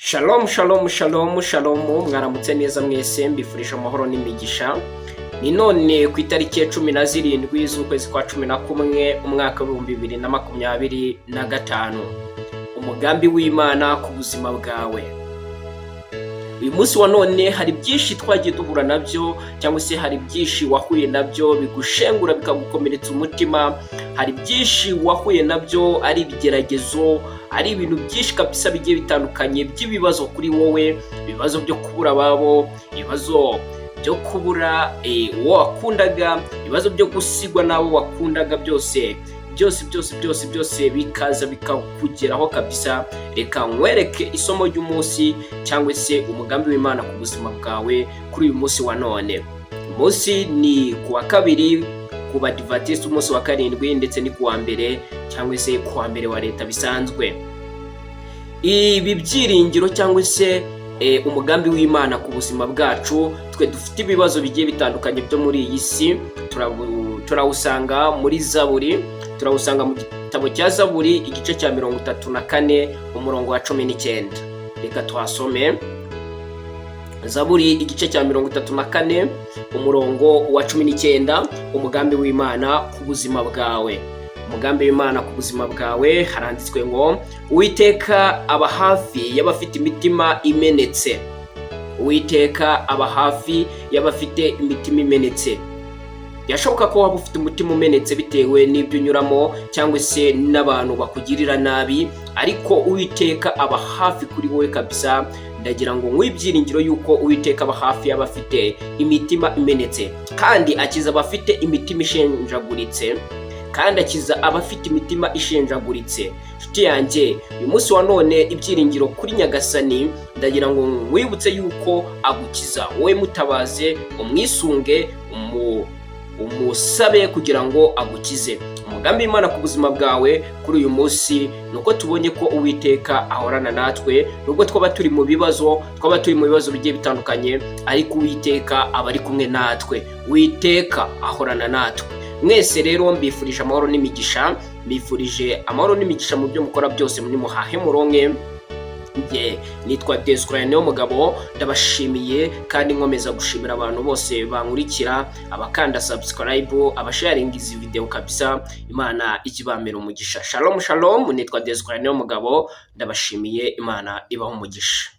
Shalom shalom shalom shalom, mwaramutse neza mwese, mbifurije amahoro n'imigisha. Ni none ku itariki ya 17 z'ukwezi kwa 11 umwaka wa 2025, umugambi w'Imana ku buzima bwawe. Uyu munsi wa none hari byinshi twagiye duhura nabyo, cyangwa se hari byinshi wahuye nabyo bigushengura bikagukomeretsa umutima. Hari byinshi wahuye nabyo ari ibigeragezo, ari ibintu byinshi kabisa bigiye bitandukanye by'ibibazo kuri wowe, ibibazo byo kubura ababo, ibibazo byo kubura uwo wakundaga, ibibazo byo gusigwa n'abo wakundaga, byose bikaza bikakugeraho kabisa. Reka nkwereke isomo ry'umunsi cyangwa se umugambi w'Imana ku buzima bwawe kuri uyu munsi wa none. Umunsi ni kuwa kabiri ku Badivantiste, umunsi wa karindwi, ndetse ni kuwa mbere cyangwa se kuwa mbere wa leta bisanzwe. Ibi byiringiro cyangwa se umugambi w'Imana ku buzima bwacu, twe dufite ibibazo bigiye bitandukanye byo muri iyi si, turawusanga muri Zaburi, turawusanga mu gitabo cya Zaburi igice cya 34 umurongo wa 19. Reka tuhasome Zaburi igice cya 34 umurongo wa 19, umugambi w'Imana ku buzima bwawe. Umugambi w'Imana ku buzima bwawe haranditswe ngo Uwiteka aba hafi y'abafite imitima imenetse. Uwiteka aba hafi y'abafite imitima imenetse. Yashoboka ko waba ufite umutima umenetse bitewe n'ibyo unyuramo cyangwa se n'abantu bakugirira nabi, ariko Uwiteka aba hafi kuri wowe kabisa. Ndagira ngo nk'ibyiringiro yuko Uwiteka aba hafi y'abafite imitima imenetse, kandi akiza abafite imitima ishenjaguritse, kandi akiza abafite imitima ishenjaguritse. Nshuti yanjye, uyu munsi wa none ibyiringiro kuri Nyagasani, ndagira ngo wibutse yuko agukiza. Wowe mutabaze, umwisunge, umusabe kugira ngo agukize. Umugambi w'Imana ku buzima bwawe kuri uyu munsi nuko tubonye ko Uwiteka ahorana natwe, nubwo twaba turi mu bibazo bigiye bitandukanye, ariko Uwiteka aba ari kumwe natwe. Uwiteka ahorana natwe. Mwese rero mbifurije amahoro n'imigisha, mbifurije amahoro n'imigisha mu byo mukora byose, muri muhahe muronke. Nitwa Descrane Mugabo, ndabashimiye kandi nkomeza gushimira abantu bose bankurikira, abakanda subscribe, abasharinga izi video kabisa. Imana ikibamera umugisha. Shalom shalom, nitwa Descrane Mugabo, ndabashimiye. Imana ibaho umugisha.